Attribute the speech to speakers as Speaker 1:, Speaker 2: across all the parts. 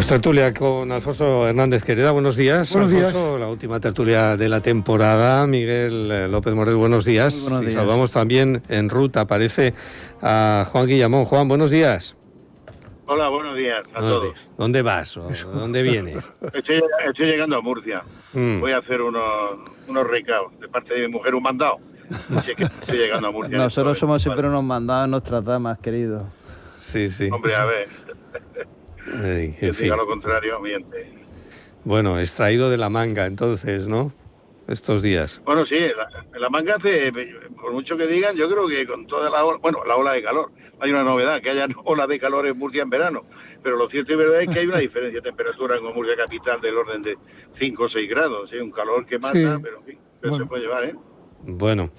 Speaker 1: Abrimos tertulia con Alfonso Hernández Quereda. Buenos días.
Speaker 2: Buenos
Speaker 1: Alfonso,
Speaker 2: días.
Speaker 1: La última tertulia de la temporada. Miguel López Morel, buenos días.
Speaker 2: Muy buenos días.
Speaker 1: Y saludamos también en ruta, aparece a Juan Guillamón. Juan, buenos días.
Speaker 3: Hola, buenos días a todos.
Speaker 1: ¿Dónde vas o dónde vienes?
Speaker 3: Estoy llegando a Murcia. Voy a hacer unos recados de parte de mi mujer, un mandado. Así que estoy llegando a Murcia.
Speaker 2: Nosotros somos siempre unos mandados nuestras damas, querido.
Speaker 1: Sí, sí.
Speaker 3: Hombre, a ver.
Speaker 1: En fin.
Speaker 3: Diga lo contrario, miente.
Speaker 1: Bueno, extraído de la manga, entonces, ¿no? Estos días.
Speaker 3: Bueno, sí, la manga hace, por mucho que digan, yo creo que con toda la ola de calor, hay una novedad, que haya ola de calor en Murcia en verano, pero lo cierto y verdad es que hay una diferencia de temperatura con Murcia capital del orden de 5 o 6 grados, ¿sí? Un calor que mata, sí. Pero en fin, bueno. Se puede llevar, ¿eh?
Speaker 1: Bueno,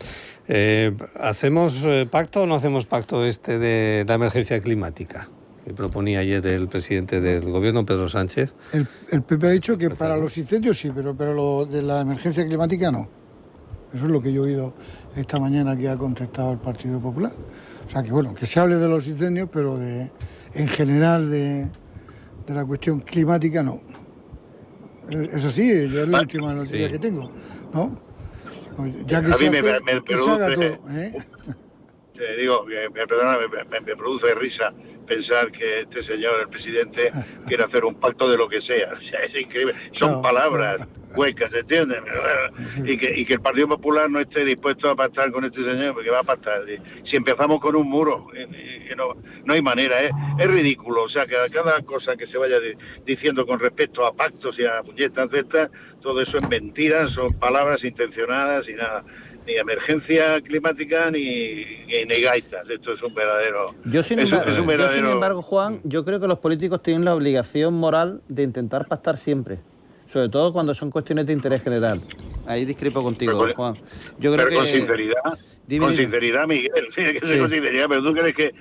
Speaker 1: ¿hacemos pacto o no hacemos pacto de la emergencia climática que proponía ayer el presidente del gobierno, Pedro Sánchez?
Speaker 4: El PP ha dicho que para los incendios sí, pero lo de la emergencia climática no. Eso es lo que yo he oído esta mañana que ha contestado el Partido Popular. O sea que bueno, que se hable de los incendios, pero en general de la cuestión climática no. Es así, es la última noticia que tengo, ¿no? Ya que
Speaker 3: a
Speaker 4: se
Speaker 3: mí
Speaker 4: hace,
Speaker 3: me
Speaker 4: que se haga todo,
Speaker 3: Te digo, me produce risa pensar que este señor, el presidente, quiere hacer un pacto de lo que sea. O sea, es increíble. Son palabras huecas, ¿entiendes? Y que el Partido Popular no esté dispuesto a pactar con este señor, porque va a pactar. Si empezamos con un muro, no hay manera, es ridículo. O sea, que cada cosa que se vaya diciendo con respecto a pactos y a puñetas de estas, todo eso es mentira, son palabras intencionadas y nada. Ni emergencia climática ni gaitas. Esto es un verdadero...
Speaker 2: Yo sin embargo, Juan, yo creo que los políticos tienen la obligación moral de intentar pactar siempre, sobre todo cuando son cuestiones de interés general. Ahí discrepo contigo, Juan. Yo creo que
Speaker 3: con sinceridad. Sinceridad, Miguel, sí, con sinceridad, pero ¿tú crees que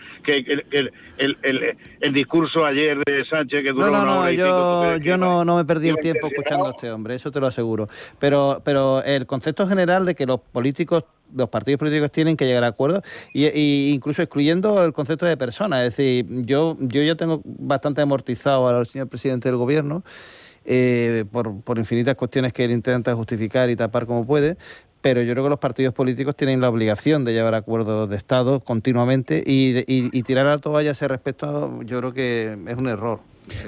Speaker 3: el discurso ayer de Sánchez que duró una hora y pico,
Speaker 2: yo no me perdí el tiempo escuchando a este hombre, eso te lo aseguro. Pero el concepto general de que los partidos políticos tienen que llegar a acuerdos, y incluso excluyendo el concepto de persona, es decir, yo ya tengo bastante amortizado al señor presidente del gobierno, por infinitas cuestiones que él intenta justificar y tapar como puede, pero yo creo que los partidos políticos tienen la obligación de llevar acuerdos de Estado continuamente y tirar la toalla a ese respecto, yo creo que es un error.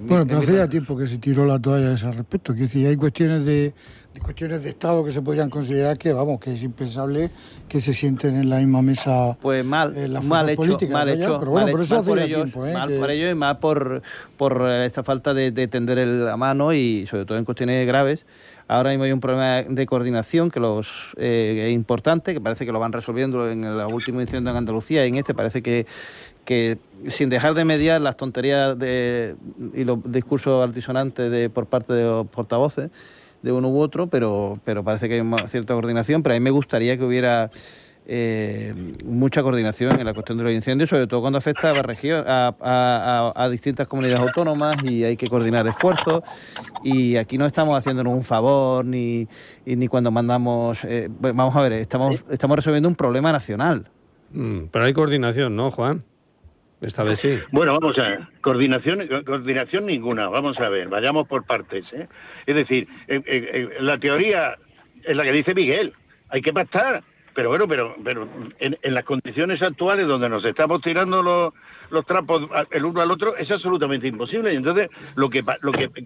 Speaker 4: Bueno, pero hace ya tiempo que se tiró la toalla a ese respecto. Quiero decir, hay cuestiones de Estado que se podrían considerar que es impensable que se sienten en la misma mesa.
Speaker 2: Pues mal hecho,
Speaker 4: pero bueno, por eso hace ya
Speaker 2: ellos,
Speaker 4: tiempo,
Speaker 2: mal por ellos y más por esta falta de tender la mano y sobre todo en cuestiones graves. Ahora mismo hay un problema de coordinación que es importante, que parece que lo van resolviendo en el último incendio en Andalucía, y en este parece que sin dejar de mediar las tonterías y los discursos altisonantes por parte de los portavoces de uno u otro, pero parece que hay una cierta coordinación, pero a mí me gustaría que hubiera mucha coordinación en la cuestión de los incendios, sobre todo cuando afecta a distintas comunidades autónomas y hay que coordinar esfuerzos, y aquí no estamos haciéndonos un favor ni cuando mandamos vamos a ver, estamos resolviendo un problema nacional.
Speaker 1: Pero hay coordinación, ¿no, Juan? Esta vez sí.
Speaker 3: Bueno, vamos a ver. Coordinación ninguna. Vamos a ver. Vayamos por partes, ¿eh? Es decir, la teoría es la que dice Miguel. Hay que pactar. Pero bueno, pero en las condiciones actuales donde nos estamos tirando los trapos el uno al otro, es absolutamente imposible. Y entonces, lo que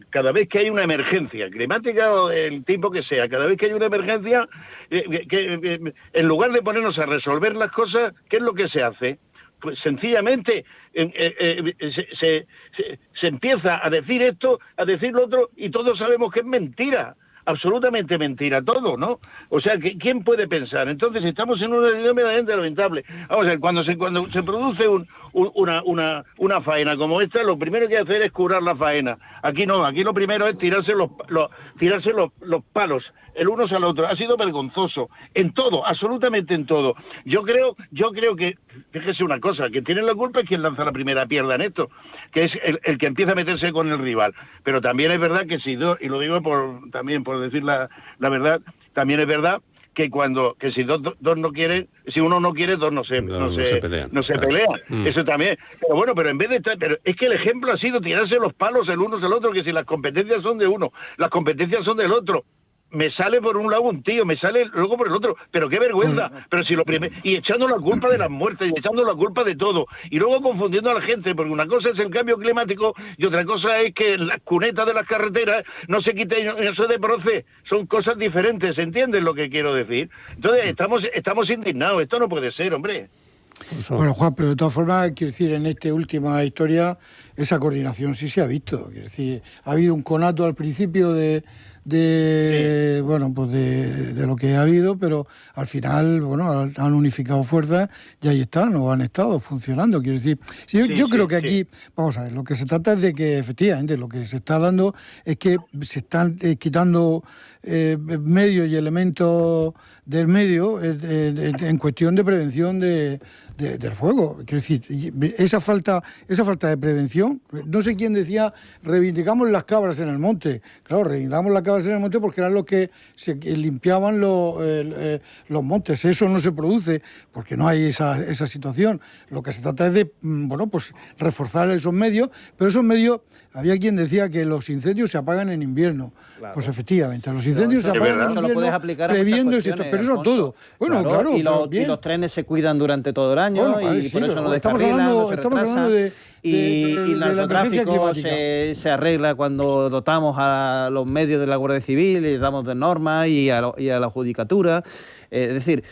Speaker 3: cada vez que hay una emergencia climática o del tipo que sea, cada vez que hay una emergencia, en lugar de ponernos a resolver las cosas, ¿qué es lo que se hace? Pues sencillamente se empieza a decir esto, a decir lo otro, y todos sabemos que es mentira, absolutamente mentira todo, ¿no? O sea, ¿quién puede pensar? Entonces estamos en una situación verdaderamente lamentable. Vamos a ver, cuando se produce una faena como esta, lo primero que hay que hacer es curar la faena. Aquí no, aquí lo primero es tirarse los palos el uno al otro. Ha sido vergonzoso en todo, absolutamente en todo. Yo creo que, fíjese una cosa, que tiene la culpa es quien lanza la primera piedra en esto, que es el que empieza a meterse con el rival. Pero también es verdad que y lo digo también por decir la verdad, también es verdad que si dos no quieren, si uno no quiere, dos no se pelean. Eso también. Pero bueno, pero en vez de estar, pero es que el ejemplo ha sido tirarse los palos el uno al otro, que si las competencias son de uno, las competencias son del otro. Me sale por un lado un tío, me sale luego por el otro, pero qué vergüenza, pero si lo primero, y echando la culpa de las muertes, y echando la culpa de todo, y luego confundiendo a la gente, porque una cosa es el cambio climático y otra cosa es que en las cunetas de las carreteras no se quite eso de bronce, son cosas diferentes, ¿entiendes lo que quiero decir? Entonces estamos indignados, esto no puede ser, hombre.
Speaker 4: Bueno, Juan, pero de todas formas, quiero decir, en esta última historia, esa coordinación sí se ha visto, quiero decir, ha habido un conato al principio de bueno, pues de lo que ha habido, pero al final, bueno, han unificado fuerzas y ahí están, o han estado funcionando, quiero decir. Yo creo que aquí, vamos a ver, lo que se trata es de que efectivamente lo que se está dando es que se están quitando medios y elementos del medio en cuestión de prevención del fuego. Quiero decir, esa falta de prevención, no sé quién decía, reivindicamos las cabras en el monte. Claro, reivindicamos las cabras en el monte porque eran los que limpiaban los montes. Eso no se produce porque no hay esa situación. Lo que se trata es de, bueno, pues reforzar esos medios, pero esos medios, había quien decía que los incendios se apagan en invierno. Claro. Pues efectivamente, los incendios se apagan en invierno,
Speaker 2: lo puedes aplicar a
Speaker 4: previendo esto, pero eso todo. Bueno, claro,
Speaker 2: y los trenes se cuidan durante todo el año, bueno, y por eso no descarrilan, no se retrasan. Y el narcotráfico se arregla cuando dotamos a los medios de la Guardia Civil y damos de normas y a la judicatura. Es decir,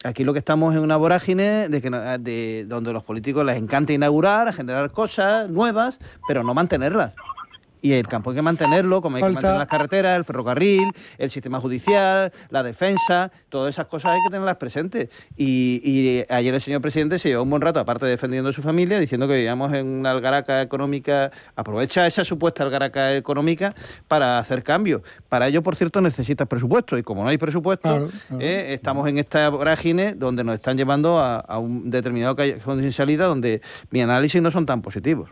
Speaker 2: aquí lo que estamos es en una vorágine donde los políticos les encanta inaugurar, generar cosas nuevas, pero no mantenerlas. Y el campo hay que mantenerlo, como hay que mantener las carreteras, el ferrocarril, el sistema judicial, la defensa, todas esas cosas hay que tenerlas presentes. Y ayer el señor presidente se llevó un buen rato, aparte defendiendo a su familia, diciendo que vivíamos en una algaraca económica, aprovecha esa supuesta algaraca económica para hacer cambios. Para ello, por cierto, necesitas presupuesto, y como no hay presupuesto, estamos en esta vorágine donde nos están llevando a un determinado callejón sin salida, donde mi análisis no son tan positivos.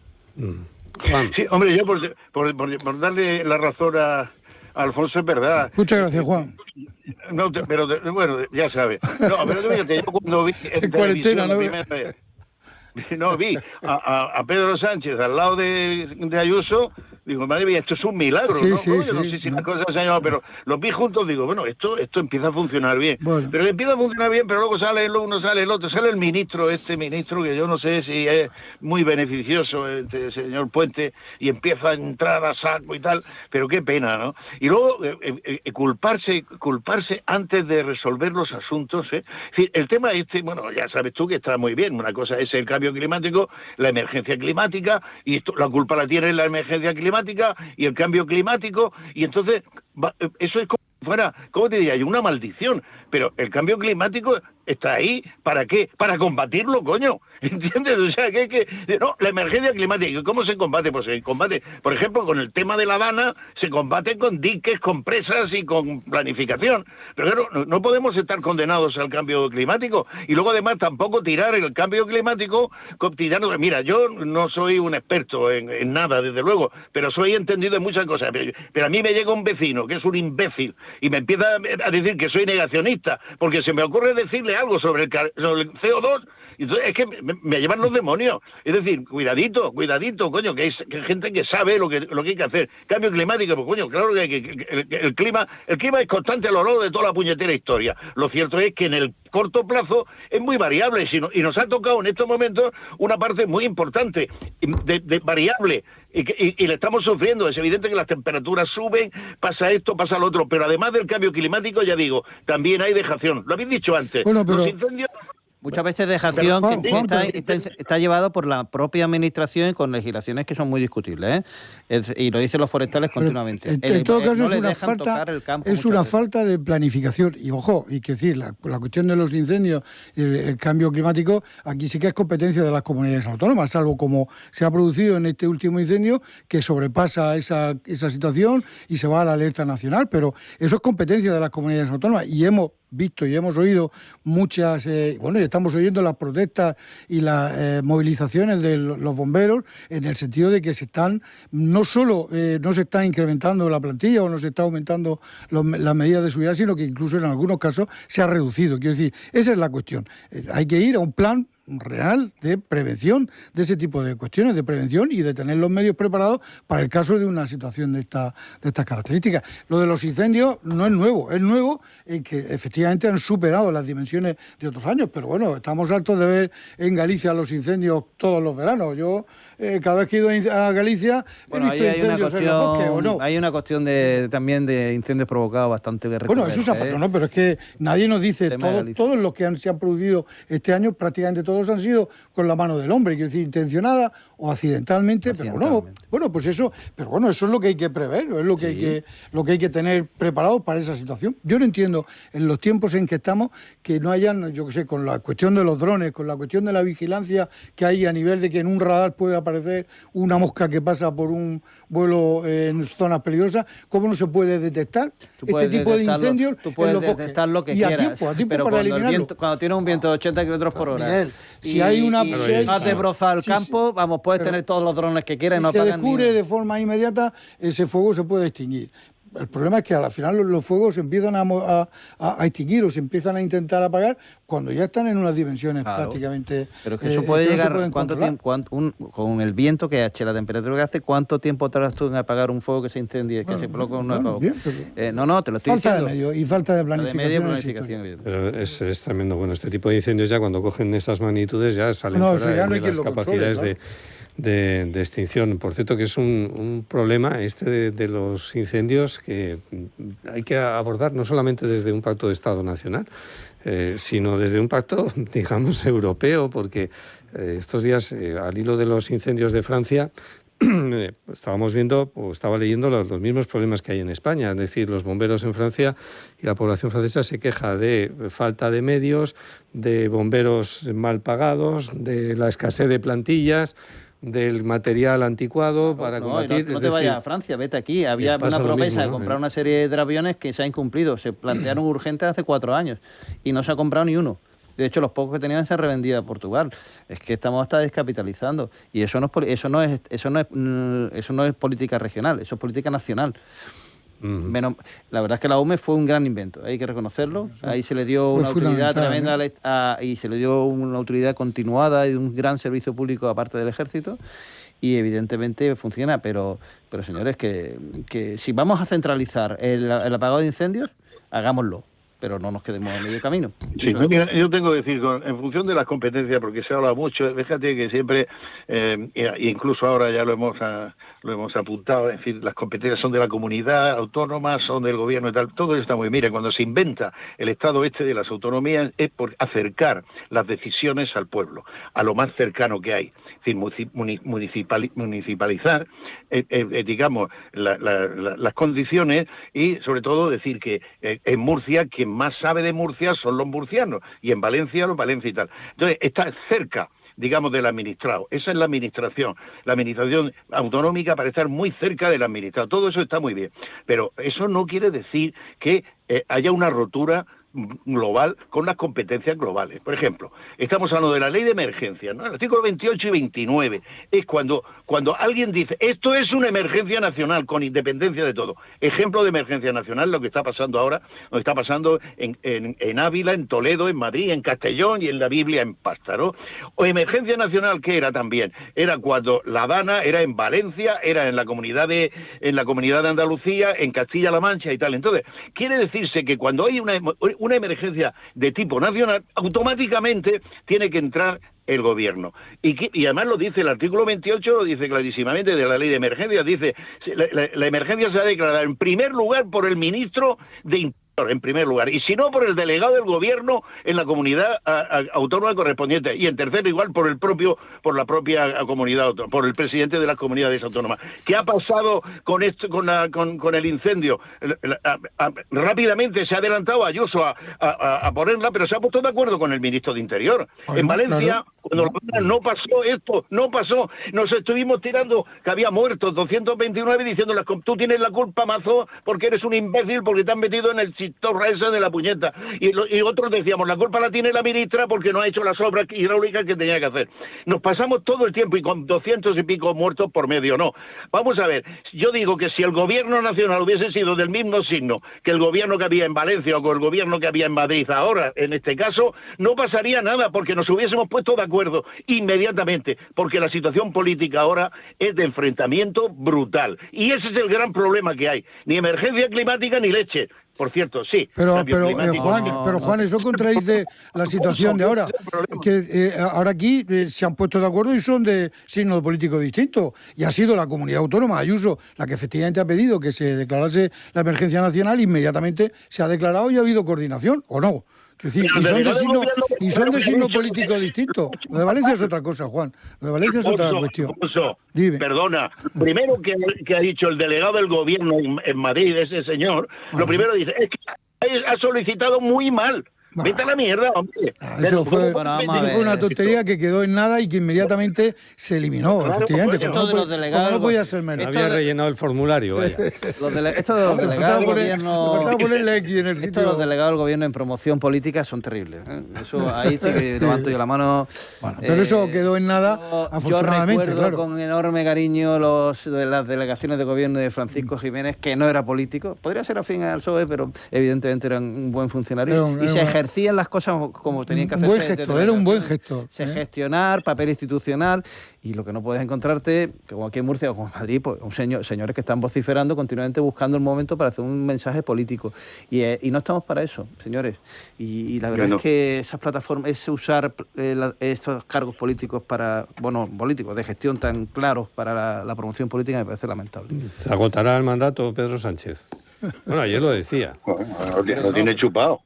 Speaker 3: Juan. Sí, hombre, yo por darle la razón a Alfonso, es verdad.
Speaker 4: Muchas gracias, Juan.
Speaker 3: No, pero bueno, ya sabes. No, pero fíjate, yo cuando vi
Speaker 4: en cuarentena, ¿no?
Speaker 3: No, vi a Pedro Sánchez al lado de Ayuso, digo, madre mía, esto es un milagro, ¿no? No sé si las cosas se han llamado, pero los vi juntos, digo, bueno, esto empieza a funcionar bien. Bueno. Pero empieza a funcionar bien, pero luego sale uno, sale el otro, sale el ministro que yo no sé si es muy beneficioso, este señor Puente, y empieza a entrar a saco y tal, pero qué pena, ¿no? Y luego culparse antes de resolver los asuntos, ¿eh? Es decir, el tema bueno, ya sabes tú que está muy bien, una cosa es el cambio climático, la emergencia climática, y la culpa la tiene la emergencia climática y el cambio climático, y entonces eso es como si fuera, ¿cómo te diría yo? Una maldición. Pero el cambio climático está ahí, ¿para qué? Para combatirlo, coño. ¿Entiendes? O sea, no, la emergencia climática, ¿cómo se combate? Pues se combate, por ejemplo, con el tema de La Habana, se combate con diques, con presas y con planificación. Pero claro, no podemos estar condenados al cambio climático. Y luego, además, tampoco tirar el cambio climático, mira, yo no soy un experto en nada, desde luego, pero soy entendido en muchas cosas. Pero a mí me llega un vecino, que es un imbécil, y me empieza a decir que soy negacionista, porque se me ocurre decirle algo sobre el CO2, y entonces es que me llevan los demonios. Es decir, cuidadito, coño, que hay gente que sabe lo que hay que hacer. Cambio climático, pues coño, claro que el clima es constante a lo largo de toda la puñetera historia. Lo cierto es que en el corto plazo es muy variable, y nos ha tocado en estos momentos una parte muy importante de variable, y le estamos sufriendo. Es evidente que las temperaturas suben, pasa esto, pasa lo otro, pero además del cambio climático, ya digo, también hay dejación. Lo habéis dicho antes.
Speaker 4: Bueno, pero...
Speaker 3: Los incendios...
Speaker 2: Muchas veces dejación está llevado por la propia administración y con legislaciones que son muy discutibles, ¿eh? Y lo dicen los forestales continuamente.
Speaker 4: En todo caso, es una falta de planificación. Y ojo, y que decir, la cuestión de los incendios y el cambio climático, aquí sí que es competencia de las comunidades autónomas, salvo como se ha producido en este último incendio, que sobrepasa esa situación y se va a la alerta nacional. Pero eso es competencia de las comunidades autónomas. Y hemos visto y hemos oído muchas, y estamos oyendo las protestas y las movilizaciones de los bomberos, en el sentido de que no solo no se está incrementando la plantilla o no se está aumentando las medidas de seguridad, sino que incluso en algunos casos se ha reducido. Quiero decir, esa es la cuestión. Hay que ir a un plan real de prevención de ese tipo de cuestiones, de prevención y de tener los medios preparados para el caso de una situación de estas características. Lo de los incendios no es nuevo en que efectivamente han superado las dimensiones de otros años, pero bueno, estamos hartos de ver en Galicia los incendios todos los veranos. Yo cada vez que he ido a Galicia he visto incendios en los bosques, ¿o no?
Speaker 2: Hay una cuestión también de incendios provocados bastante recurrentes.
Speaker 4: Bueno, eso se ha pasado, ¿no? Pero es que nadie nos dice, todos los que se han producido este año, prácticamente todos han sido con la mano del hombre, quiero decir, intencionada o accidentalmente. Pero eso es lo que hay que prever, es lo que hay que tener preparado para esa situación. Yo no entiendo en los tiempos en que estamos que no hayan, yo qué sé, con la cuestión de los drones, con la cuestión de la vigilancia que hay a nivel de que en un radar puede aparecer una mosca que pasa por un vuelo en zonas peligrosas, ¿cómo no se puede detectar este tipo de incendios?
Speaker 2: Tú puedes detectar lo que quieras,
Speaker 4: a tiempo
Speaker 2: pero
Speaker 4: para eliminarlo.
Speaker 2: Cuando tiene un viento de 80 km por hora,
Speaker 4: Miguel, si hay una...
Speaker 2: has desbrozado el campo, puedes tener todos los drones que quieras y no pagan
Speaker 4: Si se descubre de forma inmediata, ese fuego se puede extinguir. El problema es que al final los fuegos se empiezan a extinguir o se empiezan a intentar apagar cuando ya están en unas dimensiones prácticamente...
Speaker 2: Pero que eso puede llegar... ¿Cuánto tiempo, con el viento que hace, la temperatura que hace, ¿cuánto tiempo tardas tú en apagar un fuego que se incendie, que se provoca una...
Speaker 4: Bien,
Speaker 2: no, te lo estoy
Speaker 4: falta
Speaker 2: diciendo.
Speaker 4: de medio y falta de planificación.
Speaker 1: Pero es tremendo. Bueno, este tipo de incendios ya cuando cogen estas magnitudes ya salen fuera de las capacidades de extinción. Por cierto, que es un problema de los incendios que hay que abordar no solamente desde un pacto de Estado nacional, sino desde un pacto, digamos, europeo, porque estos días, al hilo de los incendios de Francia, estábamos viendo o estaba leyendo los mismos problemas que hay en España. Es decir, los bomberos en Francia y la población francesa se queja de falta de medios, de bomberos mal pagados, de la escasez de plantillas, del material anticuado para combatir.
Speaker 2: No te vayas a Francia, vete aquí. Había una promesa de comprar una serie de aviones que se ha incumplido. Se plantearon urgentes hace 4 años y no se ha comprado ni uno. De hecho, los pocos que tenían se han revendido a Portugal. Es que estamos hasta descapitalizando. Y eso no es política regional, eso es política nacional. La verdad es que la UME fue un gran invento, hay que reconocerlo. Ahí se le dio una autoridad tremenda y se le dio una autoridad continuada y un gran servicio público aparte del ejército. Y evidentemente funciona, pero señores, que si vamos a centralizar el apagado de incendios, hagámoslo, pero no nos quedemos a medio camino.
Speaker 3: Sí, mira, yo tengo que decir, en función de las competencias, porque se habla mucho, fíjate que siempre, incluso ahora ya lo hemos apuntado, es decir, las competencias son de la comunidad autónoma, son del gobierno y tal, todo eso está muy bien. Mira, cuando se inventa el Estado de las autonomías es por acercar las decisiones al pueblo, a lo más cercano que hay. Es decir, municipalizar, digamos, las condiciones y sobre todo decir que en Murcia quien más sabe de Murcia son los murcianos y en Valencia los valencianos y tal. Entonces, está cerca, digamos, del administrado. Esa es la administración autonómica para estar muy cerca del administrado. Todo eso está muy bien, pero eso no quiere decir que haya una rotura global con las competencias globales. Por ejemplo, estamos hablando de la ley de emergencia, ¿no? El artículo 28 y 29 es cuando alguien dice esto es una emergencia nacional con independencia de todo. Ejemplo de emergencia nacional, lo que está pasando ahora, lo que está pasando en Ávila, en Toledo, en Madrid, en Castellón y en la Biblia en Pástaro. O emergencia nacional, ¿qué era también? Era cuando la Dana era en Valencia, era en la comunidad de Andalucía, en Castilla-La Mancha y tal. Entonces, quiere decirse que cuando hay una emergencia de tipo nacional, automáticamente tiene que entrar el gobierno. Y además lo dice el artículo 28, lo dice clarísimamente de la ley de emergencia, dice la emergencia se ha declarado en primer lugar por el ministro de Interior, en primer lugar, y si no por el delegado del gobierno en la comunidad autónoma correspondiente, y en tercer lugar por la propia comunidad autónoma, por el presidente de las comunidades autónomas. ¿Qué ha pasado con esto, con el incendio? Rápidamente se ha adelantado Ayuso a ponerla, pero se ha puesto de acuerdo con el ministro de Interior. En Valencia, claro. Cuando no pasó esto, no pasó. Nos estuvimos tirando que había muertos, 229, diciendo, tú tienes la culpa, mazo, porque eres un imbécil, porque te han metido en el chistorra ese de la puñeta. Y otros decíamos, la culpa la tiene la ministra porque no ha hecho las obras hidráulicas que tenía que hacer. Nos pasamos todo el tiempo y con 200 y pico muertos por medio, no. Vamos a ver, yo digo que si el gobierno nacional hubiese sido del mismo signo que el gobierno que había en Valencia o con el gobierno que había en Madrid ahora, en este caso, no pasaría nada porque nos hubiésemos puesto de acuerdo inmediatamente, porque la situación política ahora es de enfrentamiento brutal. Y ese es el gran problema que hay. Ni emergencia climática ni leche. Por cierto, sí.
Speaker 4: Pero Juan, eso contradice la situación de ahora. Que ahora aquí se han puesto de acuerdo y son de signos políticos distintos. Y ha sido la comunidad autónoma, Ayuso, la que efectivamente ha pedido que se declarase la emergencia nacional. Inmediatamente se ha declarado y ha habido coordinación, ¿o no? Decir, y son de signo político distinto. Lo de Valencia es otra cosa, Juan. Lo de Valencia es otra cuestión.
Speaker 3: Dime. Perdona, primero que ha dicho el delegado del gobierno en Madrid, ese señor, lo primero dice, es que ha solicitado muy mal. Vete a la mierda, hombre.
Speaker 4: Eso fue una tontería que quedó en nada y que inmediatamente se eliminó, claro, efectivamente.
Speaker 2: Como
Speaker 4: no podía ser menos.
Speaker 1: Había rellenado el formulario, vaya.
Speaker 2: Esto de los delegados del gobierno... Esto de los delegados del gobierno en promoción política son terribles. Eso ahí sí que levanto yo la mano.
Speaker 4: Bueno, pero eso quedó en nada, afortunadamente.
Speaker 2: Yo recuerdo con enorme cariño de las delegaciones de gobierno de Francisco Jiménez, que no era político. Podría ser afín al PSOE, pero evidentemente era un buen funcionario. Y se ejercían las cosas como tenían que hacerse.
Speaker 4: Era un buen gesto.
Speaker 2: Gestionar, papel institucional, y lo que no puedes encontrarte, como aquí en Murcia o como en Madrid, pues señores que están vociferando continuamente buscando el momento para hacer un mensaje político. Y no estamos para eso, señores. Y la verdad es que esas plataformas, es usar estos cargos políticos políticos de gestión tan claros para la promoción política, me parece lamentable.
Speaker 1: Se agotará el mandato Pedro Sánchez. Bueno, ayer lo decía.
Speaker 3: Lo tiene chupado.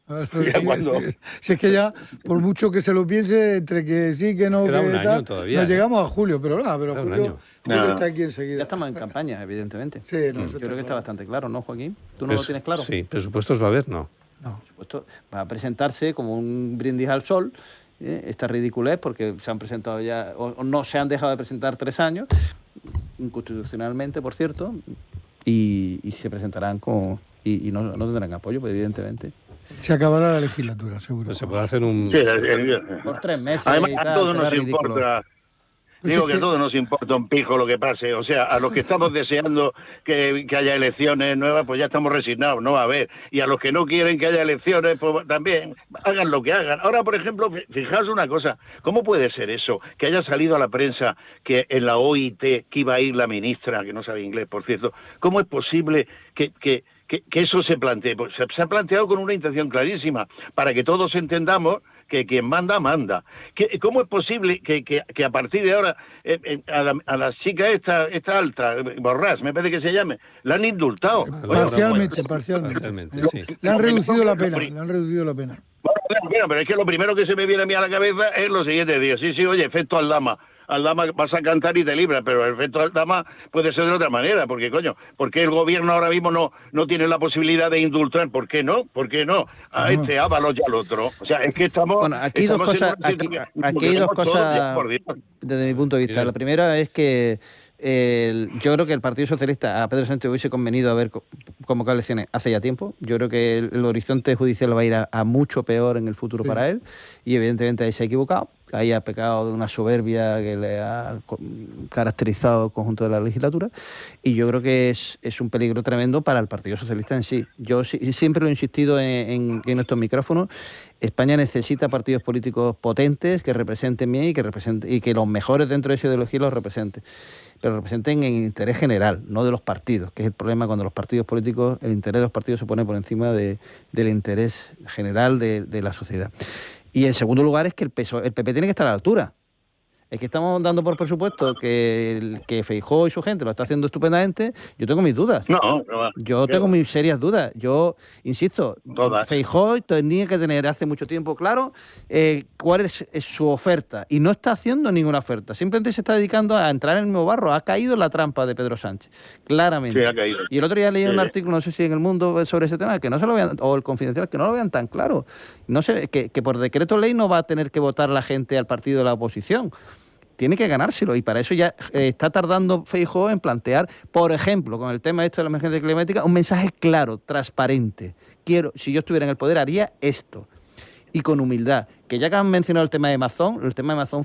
Speaker 4: Si es que ya, por mucho que se lo piense, entre que sí, que no,
Speaker 1: que
Speaker 4: tal,
Speaker 1: año todavía,
Speaker 4: nos llegamos a julio, pero Julio está aquí enseguida.
Speaker 2: Ya estamos en campaña, evidentemente.
Speaker 4: Sí,
Speaker 2: yo creo que está bastante claro, ¿no, Joaquín? ¿Tú no lo tienes claro?
Speaker 1: Sí, presupuestos va a haber, ¿no?
Speaker 2: Presupuestos va a presentarse como un brindis al sol, esta ridiculez, porque se han presentado ya, o no se han dejado de presentar 3 años, inconstitucionalmente, por cierto, y se presentarán y no tendrán apoyo, pues, evidentemente.
Speaker 4: Se acabará la legislatura, seguro.
Speaker 1: Pues se puede hacer un...
Speaker 3: Sí,
Speaker 2: por 3 meses.
Speaker 3: Además,
Speaker 2: y tal,
Speaker 3: a todos nos importa. Digo que a todos nos importa un pijo lo que pase. O sea, a los que estamos deseando que haya elecciones nuevas, pues ya estamos resignados, no va a haber. Y a los que no quieren que haya elecciones, pues también hagan lo que hagan. Ahora, por ejemplo, fijaos una cosa. ¿Cómo puede ser eso? Que haya salido a la prensa que en la OIT que iba a ir la ministra, que no sabe inglés, por cierto. ¿Cómo es posible que eso se plantee? Pues se ha planteado con una intención clarísima, para que todos entendamos que quien manda, manda. ¿Cómo es posible que a partir de ahora a la chica esta alta, Borràs, me parece que se llame, la han indultado?
Speaker 4: Parcialmente.
Speaker 1: Sí.
Speaker 4: Le han reducido la pena.
Speaker 3: Bueno, pero es que lo primero que se me viene a mí a la cabeza es lo siguiente, digo, sí, oye, efecto Aldama vas a cantar y te libras, pero el efecto Aldama puede ser de otra manera, porque porque el gobierno ahora mismo no tiene la posibilidad de indultar, ¿por qué no? A este Ábalos y al otro. O sea, es que estamos...
Speaker 2: Bueno, aquí hay dos cosas desde mi punto de vista. La primera es que yo creo que el Partido Socialista a Pedro Sánchez hubiese convenido haber convocado elecciones hace ya tiempo. Yo creo que el horizonte judicial va a ir a mucho peor en el futuro para él, y evidentemente ahí se ha equivocado. Ahí ha pecado de una soberbia que le ha caracterizado el conjunto de la legislatura, y yo creo que es un peligro tremendo para el Partido Socialista en sí. Yo siempre lo he insistido en estos micrófonos. España necesita partidos políticos potentes que representen bien y que los mejores dentro de esa ideología los representen, pero representen en interés general, no de los partidos, que es el problema cuando los partidos políticos, el interés de los partidos se pone por encima del interés general de la sociedad. Y en segundo lugar es que el PP tiene que estar a la altura. Es que estamos dando por presupuesto que Feijóo y su gente lo está haciendo estupendamente. Yo tengo mis dudas. Yo tengo mis serias dudas. Yo, insisto, Feijóo tenía que tener hace mucho tiempo claro cuál es su oferta. Y no está haciendo ninguna oferta. Simplemente se está dedicando a entrar en el mismo barro. Ha caído en la trampa de Pedro Sánchez. Claramente.
Speaker 3: Sí, ha caído.
Speaker 2: Y el otro día leí un artículo, no sé si en El Mundo, sobre ese tema, que no se lo vean, o El Confidencial, que no lo vean tan claro. No sé, que por decreto ley no va a tener que votar la gente al partido de la oposición. Tiene que ganárselo, y para eso ya está tardando Feijóo en plantear, por ejemplo, con el tema de la emergencia climática, un mensaje claro, transparente. Si yo estuviera en el poder, haría esto. Y con humildad. Que ya que han mencionado el tema de Mazón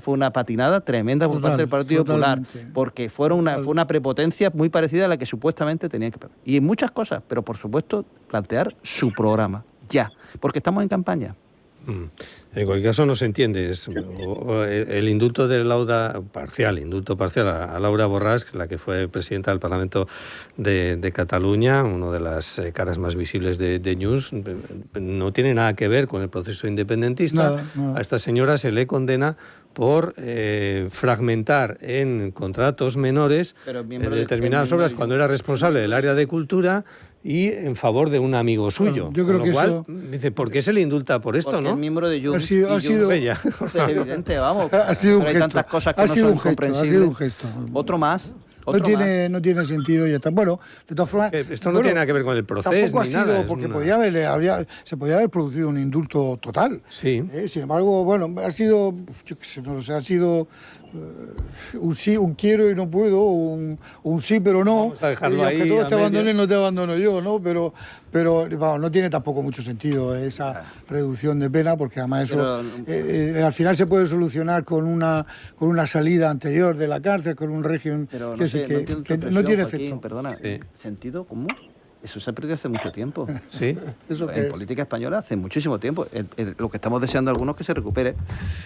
Speaker 2: fue una patinada tremenda por parte del Partido Popular, porque fue una prepotencia muy parecida a la que supuestamente tenían que... Y en muchas cosas, pero por supuesto, plantear su programa, ya, porque estamos en campaña.
Speaker 1: En cualquier caso no se entiende, el indulto parcial a Laura Borràs, la que fue presidenta del Parlamento de Cataluña, una de las caras más visibles de News, no tiene nada que ver con el proceso independentista. A esta señora se le condena por fragmentar en contratos menores determinadas obras cuando era responsable del área de cultura y en favor de un amigo suyo.
Speaker 4: Yo creo que eso...
Speaker 1: Dice, ¿por qué se le indulta por esto,
Speaker 2: porque
Speaker 1: no?
Speaker 2: Es miembro de Jung.
Speaker 4: Ha sido
Speaker 2: Bella. Es evidente, vamos.
Speaker 4: Ha sido un
Speaker 2: hay
Speaker 4: gesto.
Speaker 2: tantas cosas que no son incomprensibles.
Speaker 4: Ha sido un gesto.
Speaker 2: Otro más.
Speaker 4: No tiene sentido y ya está. Bueno, de todas formas...
Speaker 1: Esto no tiene nada que ver con el proceso
Speaker 4: tampoco
Speaker 1: ni
Speaker 4: ha sido,
Speaker 1: nada.
Speaker 4: Porque se podía haber producido un indulto total.
Speaker 1: Sí.
Speaker 4: Sin embargo, bueno, ha sido, yo qué sé, no lo sé, ha sido un sí, un quiero y no puedo, un sí pero no.
Speaker 1: Vamos a dejarlo
Speaker 4: y
Speaker 1: ahí,
Speaker 4: aunque todos te abandonen, no te abandono yo, ¿no? Pero vamos, no tiene tampoco mucho sentido esa reducción de pena, porque además eso al final se puede solucionar con una salida anterior de la cárcel, con un régimen que no tiene efecto.
Speaker 2: Perdona, ¿sentido común? Eso se ha perdido hace mucho tiempo.
Speaker 1: Sí.
Speaker 2: En política española hace muchísimo tiempo. Lo que estamos deseando algunos que se recupere.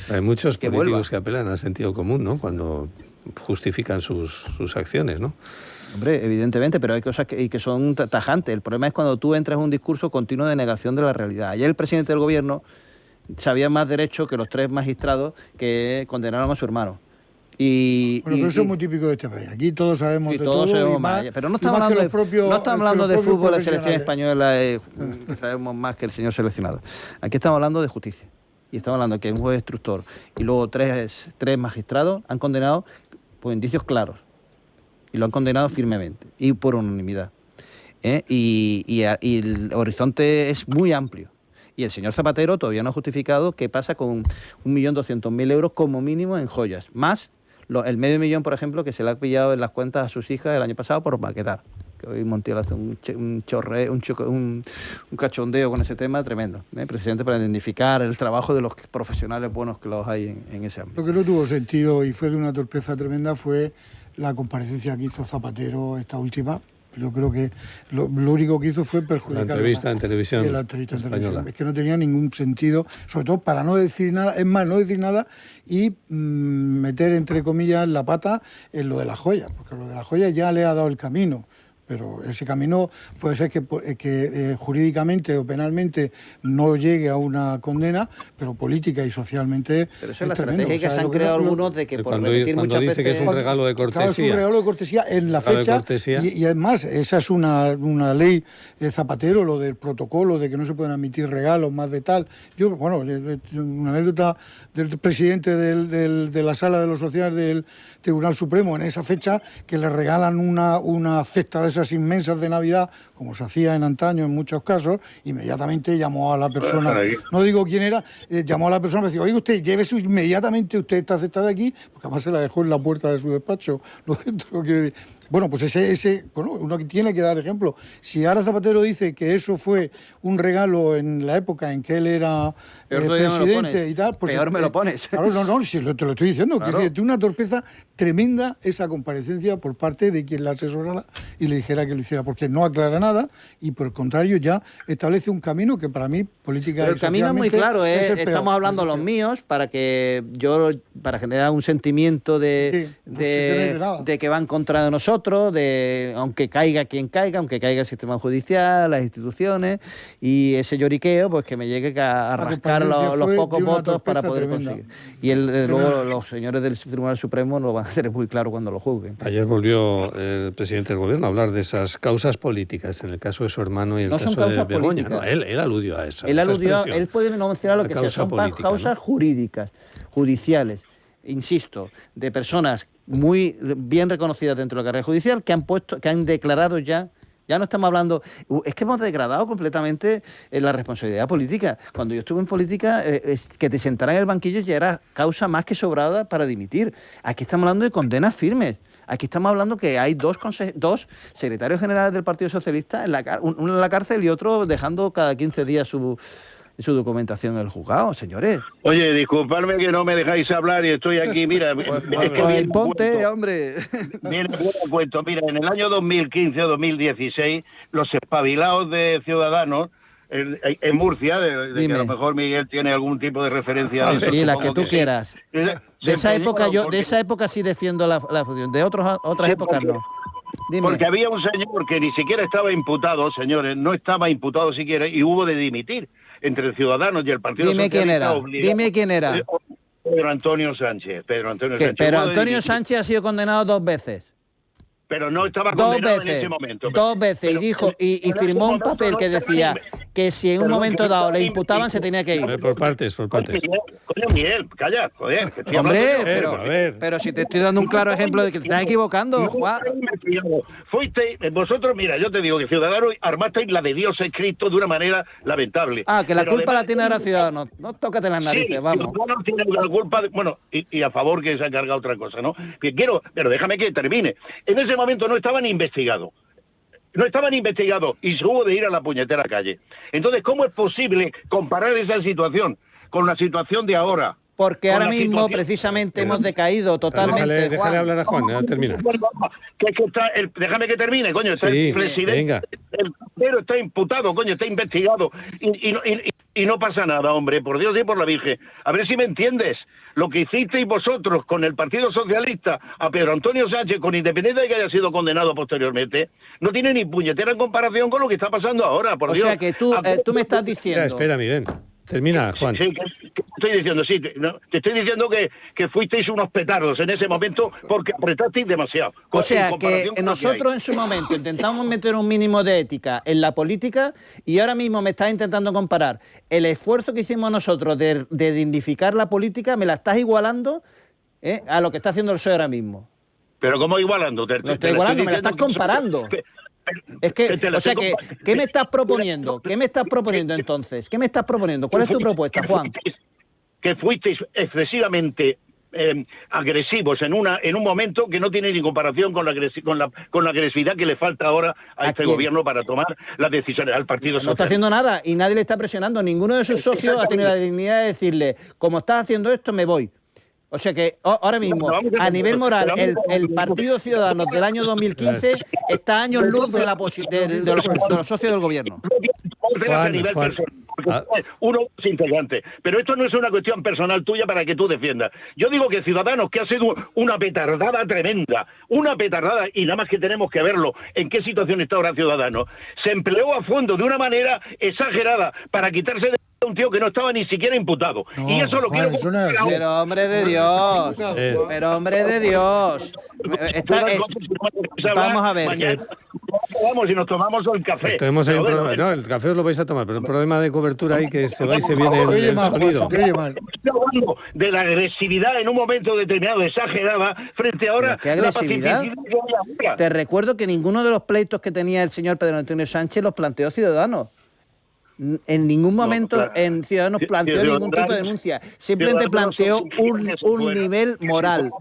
Speaker 1: Hay muchos políticos que apelan al sentido común, ¿no? Cuando justifican sus acciones, ¿no?
Speaker 2: Hombre, evidentemente, pero hay cosas que son tajantes. El problema es cuando tú entras en un discurso continuo de negación de la realidad. Ayer el presidente del gobierno sabía más derecho que los 3 magistrados que condenaron a su hermano.
Speaker 4: Pero eso es muy típico de este país. Aquí todos sabemos de todo.
Speaker 2: Pero no estamos hablando de fútbol, de selección española, que sabemos más que el señor seleccionado. Aquí estamos hablando de justicia. Y estamos hablando que un juez instructor y luego tres magistrados han condenado por indicios claros. Y lo han condenado firmemente y por unanimidad. Y el horizonte es muy amplio. Y el señor Zapatero todavía no ha justificado qué pasa con 1.200.000 euros como mínimo en joyas. Más el $500.000, por ejemplo, que se le ha pillado en las cuentas a sus hijas el año pasado por maquetar. Que hoy Montiel hace un cachondeo con ese tema tremendo, precisamente para identificar el trabajo de los profesionales buenos que los hay en ese ámbito.
Speaker 4: Lo que no tuvo sentido y fue de una torpeza tremenda fue la comparecencia que hizo Zapatero, esta última. Yo creo que lo único que hizo fue perjudicar...
Speaker 1: La entrevista en televisión española.
Speaker 4: Es que no tenía ningún sentido, sobre todo para no decir nada, es más, no decir nada y meter, entre comillas, la pata en lo de las joyas, porque lo de las joyas ya le ha dado el camino. Pero ese camino puede ser que jurídicamente o penalmente no llegue a una condena, pero política y socialmente.
Speaker 2: Pero eso es la estrategia que se han creado algunos de que por repetir muchas veces.
Speaker 1: Cuando dice que es un regalo de cortesía.
Speaker 4: Claro, es un regalo de cortesía en la fecha. Y además, esa es una ley de Zapatero, lo del protocolo de que no se pueden admitir regalos más de tal. Yo, bueno, una anécdota del presidente de la Sala de los Sociales del Tribunal Supremo en esa fecha, que le regalan una cesta de esas inmensas de Navidad, como se hacía en antaño en muchos casos, inmediatamente llamó a la persona, no digo quién era, llamó a la persona y decía, oye, usted, llévese inmediatamente usted esta cesta de aquí, porque además se la dejó en la puerta de su despacho. No quiero decir. Bueno, pues uno tiene que dar ejemplo. Si ahora Zapatero dice que eso fue un regalo en la época en que él era presidente y tal, pues
Speaker 2: peor me lo pones.
Speaker 4: Claro, no, si te lo estoy diciendo, claro. Que es una torpeza tremenda esa comparecencia por parte de quien la asesorara y le dijera que lo hiciera, porque no aclara nada y por el contrario ya establece un camino que para mí política.
Speaker 2: Pero el camino es muy claro, estamos hablando los míos para que yo para generar un sentimiento de que va en contra de nosotros, aunque caiga quien caiga, aunque caiga el sistema judicial, las instituciones, y ese lloriqueo, pues que me llegue a rascar los pocos votos para poder conseguir. Y desde luego los señores del Tribunal Supremo lo van a hacer muy claro cuando lo juzguen.
Speaker 1: Ayer volvió el presidente del Gobierno a hablar de esas causas políticas, en el caso de su hermano y el caso de Begoña. No, él aludió a esa expresión.
Speaker 2: Él puede mencionar lo que sea, son causas jurídicas, judiciales, insisto, de personas muy bien reconocidas dentro de la carrera judicial que han declarado ya no estamos hablando, es que hemos degradado completamente la responsabilidad política. Cuando yo estuve en política, que te sentaran en el banquillo ya era causa más que sobrada para dimitir. Aquí estamos hablando de condenas firmes. Aquí estamos hablando que hay dos secretarios generales del Partido Socialista, uno en la cárcel y otro dejando cada 15 días su documentación en el juzgado, señores.
Speaker 3: Oye, disculpadme que no me dejáis hablar y estoy aquí, mira...
Speaker 2: ponte, hombre.
Speaker 3: Viene buen cuento. Mira, en el año 2015 o 2016, los espabilados de Ciudadanos, en Murcia, de que a lo mejor Miguel tiene algún tipo de referencia...
Speaker 2: Sí, la que tú quieras. De esa época sí defiendo la función, de otras épocas no. Dime.
Speaker 3: Porque había un señor que ni siquiera estaba imputado, señores, no estaba imputado siquiera, y hubo de dimitir entre Ciudadanos y el Partido Socialista.
Speaker 2: Dime quién era.
Speaker 3: Pedro Antonio Sánchez. Pedro
Speaker 2: Antonio Sánchez ha sido condenado 2 veces.
Speaker 3: Pero no estaba condenado en ese momento.
Speaker 2: Dos veces, y dijo y firmó un papel que decía que si en un momento dado le imputaban se tenía que ir.
Speaker 1: Por partes.
Speaker 3: Coño, Miguel, calla, joder.
Speaker 2: Hombre, pero si te estoy dando un claro ejemplo de que te estás equivocando, Juan.
Speaker 3: Vosotros, mira, yo te digo que Ciudadanos armasteis la de Dios escrito de una manera lamentable.
Speaker 2: Que la culpa la tiene ahora Ciudadanos. No tócate las narices, vamos.
Speaker 3: Ciudadanos tiene la culpa, y a favor que se ha cargado otra cosa, ¿no? Pero déjame que termine. En ese momento no estaban investigados. Y se hubo de ir a la puñetera calle. Entonces, ¿cómo es posible comparar esa situación con la situación de ahora?
Speaker 2: Porque ahora mismo, precisamente, hemos decaído totalmente.
Speaker 1: Déjale hablar a Juan, ya termina.
Speaker 3: Déjame que termine, coño. Está el presidente. Venga. El primero está imputado, coño, está investigado. Y no pasa nada, hombre, por Dios y por la Virgen. A ver si me entiendes. Lo que hicisteis vosotros con el Partido Socialista a Pedro Antonio Sánchez, con independencia de que haya sido condenado posteriormente, no tiene ni puñetera en comparación con lo que está pasando ahora, por Dios.
Speaker 2: O sea que tú me estás diciendo...
Speaker 1: Espera, Miguel. Termina, Juan.
Speaker 3: Sí, ¿qué estoy diciendo? Sí, te estoy diciendo que fuisteis unos petardos en ese momento porque apretasteis demasiado.
Speaker 2: O sea, que nosotros en su momento intentamos meter un mínimo de ética en la política y ahora mismo me estás intentando comparar el esfuerzo que hicimos nosotros de dignificar la política, me la estás igualando a lo que está haciendo el PSOE ahora mismo.
Speaker 3: ¿Pero cómo igualando?
Speaker 2: Lo estoy igualando, me la estás comparando. Es que, o sea, ¿qué me estás proponiendo? ¿Qué me estás proponiendo entonces? ¿Qué me estás proponiendo? ¿Cuál es tu propuesta, Juan?
Speaker 3: Que fuisteis excesivamente agresivos en un momento que no tiene ni comparación con la agresividad que le falta ahora a este gobierno para tomar las decisiones al Partido Socialista.
Speaker 2: No está haciendo nada y nadie le está presionando. Ninguno de sus socios ha tenido la dignidad de decirle, como estás haciendo esto, me voy. O sea que ahora mismo, a nivel moral, el Partido Ciudadanos del año 2015 está a años luz de los socios del gobierno.
Speaker 3: Juan. Uno es integrante. Pero esto no es una cuestión personal tuya para que tú defiendas. Yo digo que Ciudadanos, que ha sido una petardada tremenda, y nada más que tenemos que verlo, en qué situación está ahora Ciudadanos, se empleó a fondo de una manera exagerada para quitarse de un tío que no estaba ni siquiera imputado. No, y eso lo quiero...
Speaker 2: Pero hombre de Dios, vamos a ver.
Speaker 3: Vamos y nos tomamos el café.
Speaker 1: Tenemos ahí no, el café os lo vais a tomar, pero un problema de cobertura ahí que se va y se viene el sonido.
Speaker 3: De la agresividad en un momento determinado exagerada frente a ahora.
Speaker 2: ¿Qué agresividad? Te recuerdo que ninguno de los pleitos que tenía el señor Pedro Antonio Sánchez los planteó Ciudadanos. En ningún momento en Ciudadanos planteó ningún tipo de denuncia. Simplemente planteó un nivel moral.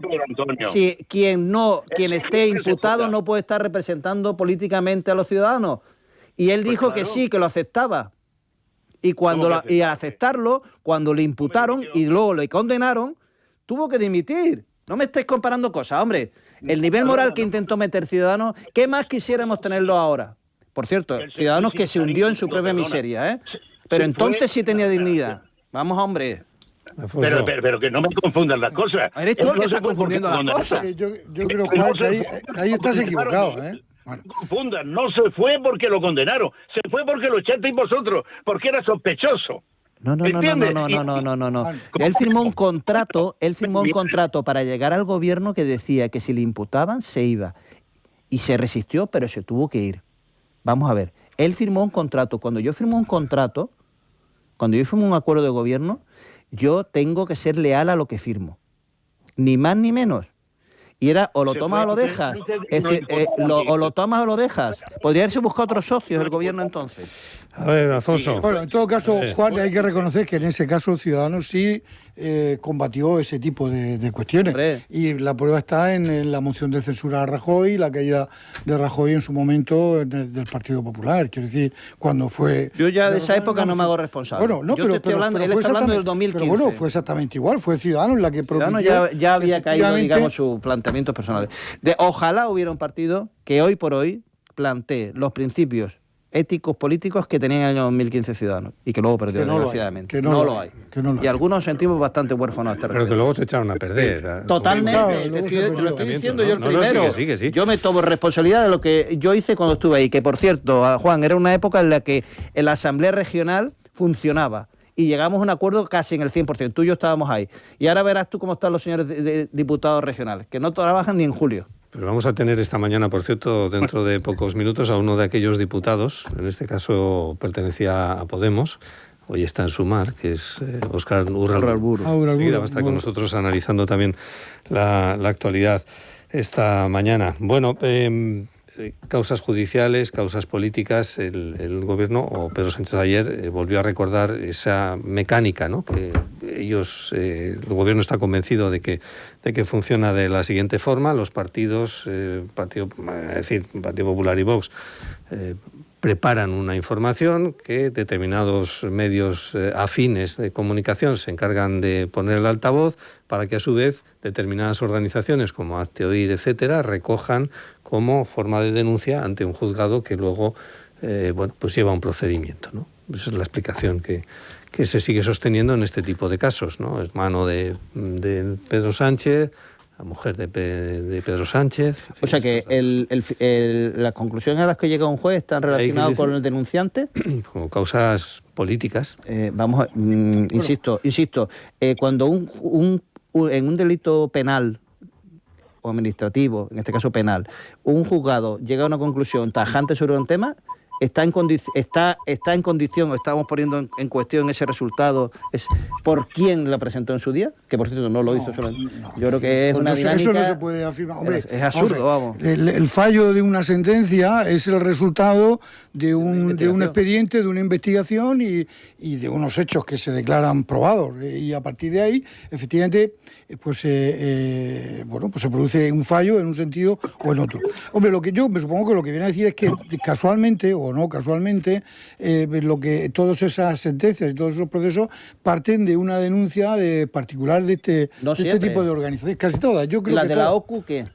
Speaker 2: Si quien esté imputado no puede estar representando políticamente a los ciudadanos. Y él dijo que sí, que lo aceptaba. Y al aceptarlo, cuando le imputaron y luego le condenaron, tuvo que dimitir. No me estéis comparando cosas, hombre. El nivel moral que intentó meter Ciudadanos, ¿qué más quisiéramos tenerlo ahora? Por cierto, Ciudadanos que se hundió en su propia miseria, ¿eh? Pero entonces sí tenía dignidad. Vamos, hombre.
Speaker 3: Pero que no me confundan las cosas.
Speaker 2: Eres tú el que está confundiendo las cosas.
Speaker 4: Yo creo, Juan, que ahí estás equivocado, ¿eh?
Speaker 3: Bueno. No confundan, no se fue porque lo condenaron, se fue porque lo echasteis vosotros, porque era sospechoso.
Speaker 2: No. Él firmó un contrato para llegar al gobierno que decía que si le imputaban se iba. Y se resistió, pero se tuvo que ir. Vamos a ver, él firmó un contrato. Cuando yo firmo un acuerdo de gobierno, yo tengo que ser leal a lo que firmo. Ni más ni menos. Y era o lo tomas o lo dejas. O lo tomas o lo dejas. Podría haberse buscado otros socios el gobierno entonces.
Speaker 1: A ver, Alfonso.
Speaker 4: Bueno, en todo caso, Juan, hay que reconocer que en ese caso Ciudadanos sí combatió ese tipo de cuestiones.
Speaker 2: Hombre.
Speaker 4: Y la prueba está en la moción de censura a Rajoy, la caída de Rajoy en su momento del Partido Popular. Quiero decir, cuando fue...
Speaker 2: Yo ya de esa época no me hago responsable.
Speaker 4: Bueno, no,
Speaker 2: él está hablando del 2015.
Speaker 4: Pero bueno, fue exactamente igual. Fue Ciudadanos la que propició...
Speaker 2: ya había caído, digamos, sus planteamientos personales. Ojalá hubiera un partido que hoy por hoy plantee los principios éticos políticos que tenían en el año 2015 Ciudadanos y que luego perdió, desgraciadamente.
Speaker 4: No lo hay.
Speaker 2: Y algunos sentimos bastante huérfanos a este respecto.
Speaker 1: Pero que luego se echaron a perder.
Speaker 2: Totalmente. Te lo estoy diciendo yo el primero.
Speaker 1: Sí.
Speaker 2: Yo me tomo responsabilidad de lo que yo hice cuando estuve ahí, que por cierto, Juan, era una época en la que la Asamblea Regional funcionaba y llegamos a un acuerdo casi en el 100%. Tú y yo estábamos ahí. Y ahora verás tú cómo están los señores diputados regionales, que no trabajan ni en julio.
Speaker 1: Pero vamos a tener esta mañana, por cierto, dentro de pocos minutos, a uno de aquellos diputados, en este caso pertenecía a Podemos, hoy está en Sumar, que es Óscar Urralburu. Enseguida va a estar con nosotros analizando también la actualidad esta mañana. Bueno, causas judiciales, causas políticas, el gobierno, o Pedro Sánchez ayer, volvió a recordar esa mecánica, ¿no? Que ellos, el gobierno está convencido de que funciona de la siguiente forma. Los partidos, Partido Popular y Vox, preparan una información que determinados medios afines de comunicación se encargan de poner el altavoz para que a su vez determinadas organizaciones como Hazte Oír, etcétera, recojan como forma de denuncia ante un juzgado que luego pues lleva un procedimiento, ¿no? Esa es la explicación que se sigue sosteniendo en este tipo de casos, ¿no? Hermano de Pedro Sánchez, la mujer de Pedro Sánchez.
Speaker 2: O sea que las conclusiones a las que llega un juez están relacionadas con el denunciante.
Speaker 1: Como causas políticas.
Speaker 2: Insisto, cuando en un delito penal o administrativo, en este caso penal, un juzgado llega a una conclusión tajante sobre un tema, está en condición, o estamos poniendo en cuestión ese resultado, es por quién la presentó en su día, que por cierto no lo hizo solamente. Yo creo que es una dinámica...
Speaker 4: Eso no se puede afirmar. Hombre,
Speaker 2: es absurdo, vamos.
Speaker 4: El fallo de una sentencia es el resultado de un expediente, de una investigación y de unos hechos que se declaran probados. Y a partir de ahí, efectivamente, pues se produce un fallo en un sentido o en otro. Hombre, lo que yo me supongo que lo que viene a decir es que casualmente o no casualmente, que todas esas sentencias y todos esos procesos parten de una denuncia de particular de este tipo de organizaciones, casi todas. Yo creo
Speaker 2: ¿La
Speaker 4: que
Speaker 2: de la OCU qué?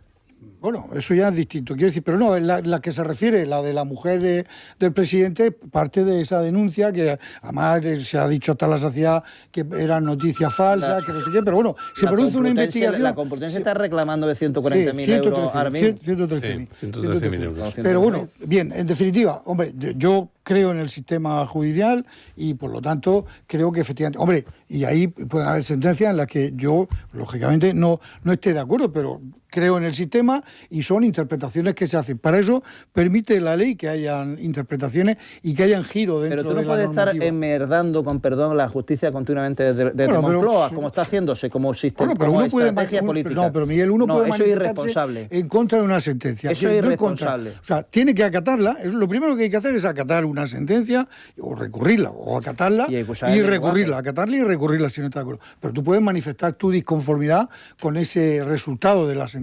Speaker 4: Bueno, eso ya es distinto, quiero decir, pero no, la que se refiere, la de la mujer del presidente, parte de esa denuncia que además se ha dicho hasta la saciedad que eran noticias falsas, que no sé qué, pero bueno, se produce una investigación.
Speaker 2: La Complutense está reclamando de 140.000 euros ahora mismo.
Speaker 4: 113.000 euros. Pero bueno, bien, en definitiva, hombre, yo creo en el sistema judicial y por lo tanto creo que efectivamente, hombre, y ahí pueden haber sentencias en las que yo, lógicamente, no esté de acuerdo, pero creo en el sistema y son interpretaciones que se hacen. Para eso permite la ley que hayan interpretaciones y que hayan giro dentro de la normativa.
Speaker 2: Pero tú no puedes estar enmerdando, con perdón, la justicia continuamente desde Moncloa, como está haciéndose, como sistema, como estrategia política.
Speaker 4: No, pero Miguel, uno puede
Speaker 2: eso es irresponsable.
Speaker 4: En contra de una sentencia.
Speaker 2: Eso es irresponsable.
Speaker 4: O sea, tiene que acatarla. Lo primero que hay que hacer es acatar una sentencia o recurrirla, o acatarla y recurrirla. Acatarla y recurrirla si no está de acuerdo. Pero tú puedes manifestar tu disconformidad con ese resultado de la sentencia.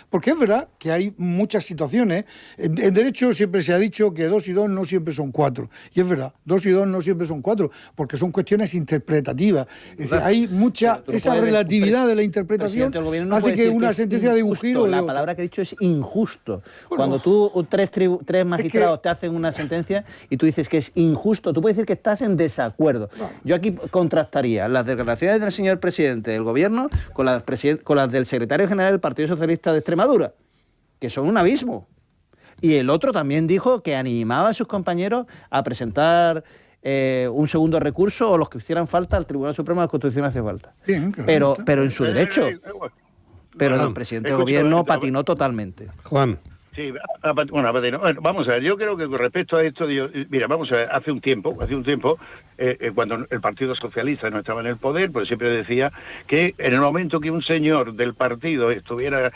Speaker 4: Porque es verdad verdad que hay muchas situaciones. En derecho siempre se ha dicho que 2 y 2 no siempre son 4. Y es verdad, 2 y 2 no siempre son 4, porque son cuestiones interpretativas. Es decir, hay mucha... Esa relatividad de la interpretación hace que una sentencia de un giro...
Speaker 2: La palabra que he dicho es injusto. Cuando tú, tres magistrados te hacen una sentencia y tú dices que es injusto, tú puedes decir que estás en desacuerdo. Yo aquí contrastaría las declaraciones del señor presidente del gobierno con las del secretario general del Partido Socialista de Extremadura, que son un abismo. Y el otro también dijo que animaba a sus compañeros a presentar un segundo recurso o los que hicieran falta al Tribunal Supremo de la Constitución hace falta. Bien, claro. Pero en su derecho. Pero el presidente del gobierno patinó totalmente.
Speaker 1: Juan.
Speaker 3: Sí, bueno, vamos a ver, yo creo que con respecto a esto, mira, vamos a ver, hace un tiempo, cuando el Partido Socialista no estaba en el poder, pues siempre decía que en el momento que un señor del partido estuviera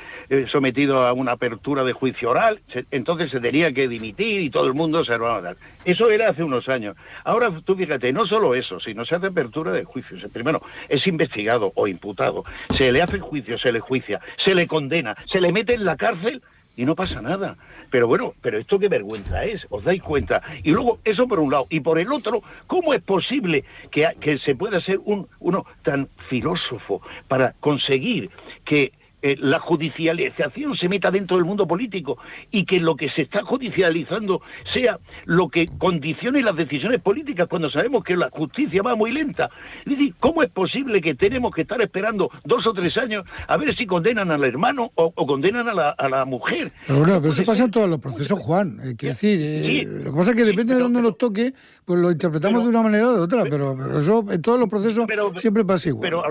Speaker 3: sometido a una apertura de juicio oral, entonces se tenía que dimitir y todo el mundo se lo va a dar. Eso era hace unos años. Ahora, tú fíjate, no solo eso, sino se hace apertura de juicio. Primero, es investigado o imputado, se le hace juicio, se le juicia, se le condena, se le mete en la cárcel y no pasa nada. Pero bueno, pero esto qué vergüenza es, ¿os dais cuenta? Y luego, eso por un lado. Y por el otro, ¿cómo es posible que se pueda ser uno tan filósofo para conseguir que la judicialización se meta dentro del mundo político y que lo que se está judicializando sea lo que condicione las decisiones políticas cuando sabemos que la justicia va muy lenta? Es decir, ¿cómo es posible que tenemos que estar esperando 2 o 3 años a ver si condenan al hermano o condenan a la mujer?
Speaker 4: Pero bueno, pero eso pasa en todos los procesos, Juan. Quiero decir, sí, lo que pasa es que depende de dónde nos toque, pues lo interpretamos de una manera o de otra, pero eso en todos los procesos siempre pasa igual.
Speaker 3: Pero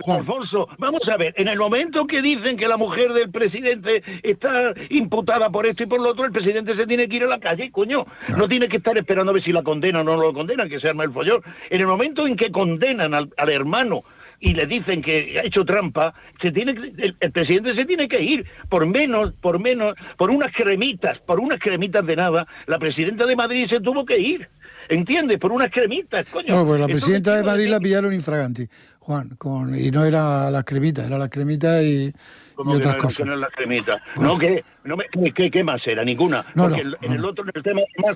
Speaker 3: Alfonso, vamos a ver, en el momento que dicen que la mujer del presidente está imputada por esto y por lo otro, el presidente se tiene que ir a la calle, coño. No tiene que estar esperando a ver si la condenan o no lo condenan, que se arma el follón. En el momento en que condenan al hermano y le dicen que ha hecho trampa, el presidente se tiene que ir. Por unas cremitas de nada, la presidenta de Madrid se tuvo que ir. ¿Entiendes? Por unas cremitas, coño.
Speaker 4: No, pues la presidenta de Madrid la pillaron infraganti, Juan, y no era las cremitas, era las cremitas y otras cosas.
Speaker 3: No era las cremitas. Bueno. ¿Qué más era? Ninguna. Porque en el tema más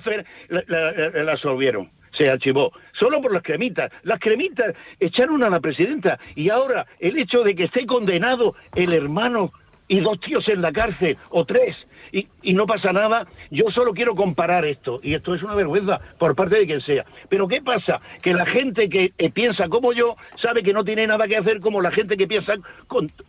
Speaker 3: la absolvieron. Se archivó. Solo por las cremitas. Las cremitas echaron a la presidenta. Y ahora, el hecho de que esté condenado el hermano y 2 tíos en la cárcel, o 3, y no pasa nada, yo solo quiero comparar esto, y esto es una vergüenza por parte de quien sea. Pero ¿qué pasa? Que la gente que piensa como yo sabe que no tiene nada que hacer como la gente que piensa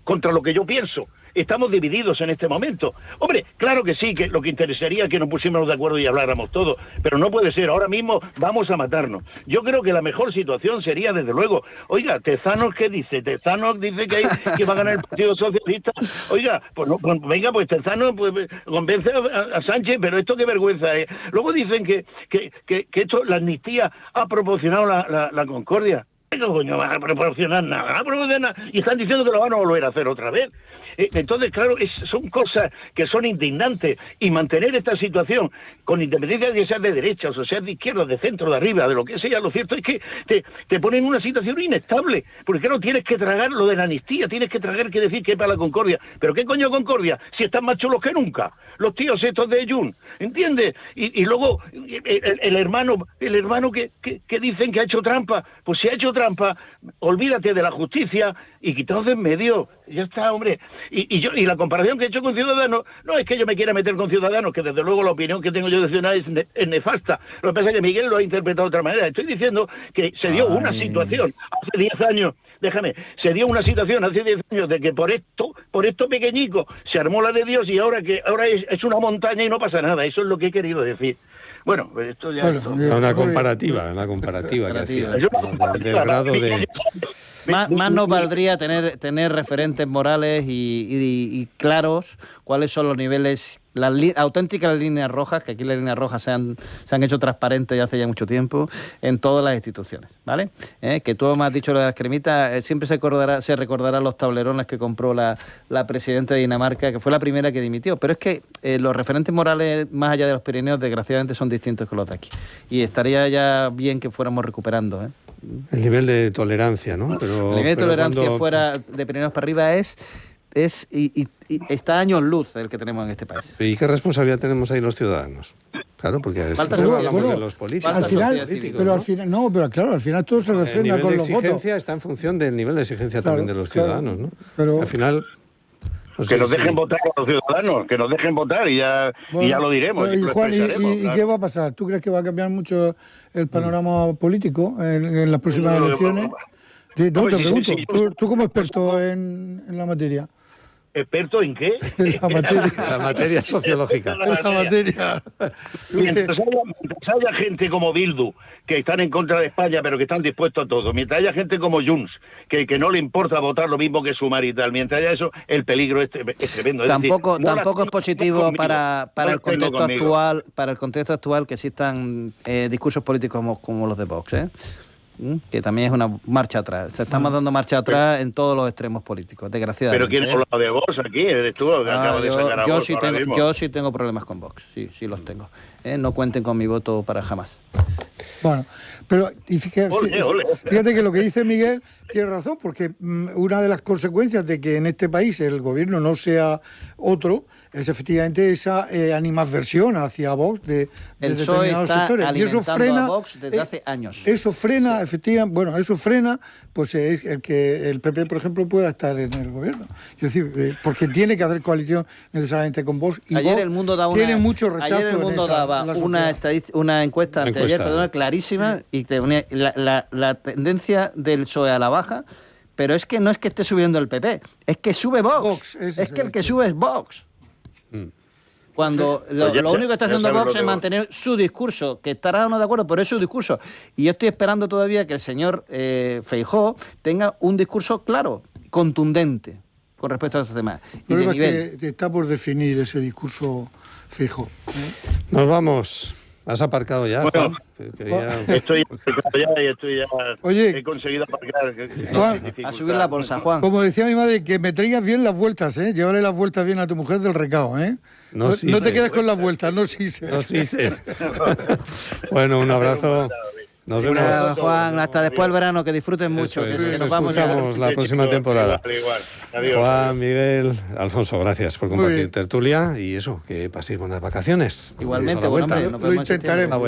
Speaker 3: contra lo que yo pienso. Estamos divididos en este momento. Hombre, claro que sí, que lo que interesaría es que nos pusiéramos de acuerdo y habláramos todos, pero no puede ser. Ahora mismo vamos a matarnos. Yo creo que la mejor situación sería, desde luego, oiga, Tezanos, ¿qué dice? Tezanos dice que va a ganar el Partido Socialista. Oiga, pues no, pues venga, pues Tezanos convence a Sánchez, pero esto qué vergüenza es. Luego dicen que esto, la amnistía ha proporcionado la concordia. No, coño, van a proporcionar nada, y están diciendo que lo van a volver a hacer otra vez. Entonces, claro, son cosas que son indignantes, y mantener esta situación, con independencia de que seas de derecha, o sea de izquierda, de centro, de arriba, de lo que sea, lo cierto es que te ponen en una situación inestable, porque claro, tienes que tragar lo de la amnistía, tienes que tragar que decir que es para la concordia. ¿Pero qué coño concordia? Si están más chulos que nunca, los tíos estos de Jun, ¿entiendes? Y luego, el hermano que dicen que ha hecho trampa, pues si ha hecho trampa, olvídate de la justicia y quitaos de en medio, ya está, hombre. Y la comparación que he hecho con Ciudadanos, no es que yo me quiera meter con Ciudadanos, que desde luego la opinión que tengo yo de Ciudadanos es nefasta. Lo que pasa es que Miguel lo ha interpretado de otra manera. Estoy diciendo que se dio una situación hace 10 años, se dio una situación hace 10 años de que por esto pequeñico se armó la de Dios, y ahora es una montaña y no pasa nada. Eso es lo que he querido decir. Bueno, pues esto ya...
Speaker 1: Una comparativa que hacía. Del grado de...
Speaker 2: Más nos valdría tener referentes morales y claros cuáles son los niveles, las auténticas líneas rojas, que aquí las líneas rojas se han hecho transparentes ya hace ya mucho tiempo en todas las instituciones, ¿vale? Que tú me has dicho lo de las cremitas, siempre se recordará los tablerones que compró la presidenta de Dinamarca, que fue la primera que dimitió, pero es que los referentes morales más allá de los Pirineos desgraciadamente son distintos que los de aquí, y estaría ya bien que fuéramos recuperando,
Speaker 1: el nivel de tolerancia, ¿no?
Speaker 2: El nivel de tolerancia fuera de Pirineos para arriba es está años luz el que tenemos en este país.
Speaker 1: ¿Y qué responsabilidad tenemos ahí los ciudadanos? Claro, porque hablamos de los políticos.
Speaker 4: Al final, pero al final, no, pero claro, al final todo se refrenda con los votos.
Speaker 1: El nivel de exigencia está en función del nivel de exigencia también de los ciudadanos, ¿no?
Speaker 4: Pero
Speaker 1: al final...
Speaker 3: No sé, que nos dejen votar a los ciudadanos, que nos dejen votar y ya lo diremos.
Speaker 4: Y Juan, ¿y qué va a pasar? ¿Tú crees que va a cambiar mucho el panorama político en las próximas elecciones? Te pregunto, tú como experto en la materia.
Speaker 3: ¿Experto en qué?
Speaker 1: La materia sociológica.
Speaker 4: La materia.
Speaker 3: Mientras haya gente como Bildu, que están en contra de España, pero que están dispuestos a todo, mientras haya gente como Junts, que no le importa votar lo mismo que Sumar y tal, mientras haya eso, el peligro es tremendo.
Speaker 2: Tampoco es positivo para el contexto actual que existan discursos políticos como los de Vox, que también es una marcha atrás. Estamos dando marcha atrás en todos los extremos políticos, desgraciadamente.
Speaker 3: ¿Pero quién ha hablado de Vox aquí? ¿Eres tú?
Speaker 2: Yo sí tengo problemas con Vox, sí los tengo. No cuenten con mi voto para jamás.
Speaker 4: Bueno, pero fíjate que lo que dice Miguel tiene razón, porque una de las consecuencias de que en este país el gobierno no sea otro es efectivamente esa animadversión hacia Vox de determinados sectores.
Speaker 2: Y eso frena a Vox desde hace años.
Speaker 4: Eso frena, efectivamente, eso frena, pues es el que el PP, por ejemplo, pueda estar en el gobierno. Es decir, porque tiene que hacer coalición necesariamente con Vox. Y
Speaker 2: ayer
Speaker 4: Vox
Speaker 2: el Mundo
Speaker 4: tiene mucho rechazo.
Speaker 2: Ayer el Mundo daba una encuesta anteayer, clarísima, y la tendencia del PSOE a la baja, pero es que no es que esté subiendo el PP, es que sube Vox. Es que el que sube es Vox. Cuando lo único que está haciendo Vox es mantener su discurso, que estará o no de acuerdo, pero es su discurso. Y yo estoy esperando todavía que el señor Feijóo tenga un discurso claro, contundente, con respecto a estos temas.
Speaker 4: El problema es que está por definir ese discurso Feijóo.
Speaker 1: Nos vamos. ¿Has aparcado ya,
Speaker 3: Juan? Estoy ya.
Speaker 4: Oye,
Speaker 3: he conseguido aparcar.
Speaker 4: Juan,
Speaker 2: a subir la bolsa, Juan.
Speaker 4: Como decía mi madre, que me traigas bien las vueltas, Llévale las vueltas bien a tu mujer del recao, No te quedes con las vueltas, no sises.
Speaker 1: No sises. Bueno, un abrazo. Nos vemos.
Speaker 2: Juan, hasta después del verano, que disfruten mucho. Que nos vamos
Speaker 1: la próxima temporada.
Speaker 3: Igual. Adiós.
Speaker 1: Juan, Miguel, Alfonso, gracias por compartir tertulia y eso, que paséis buenas vacaciones.
Speaker 2: Igualmente,
Speaker 4: lo intentaremos.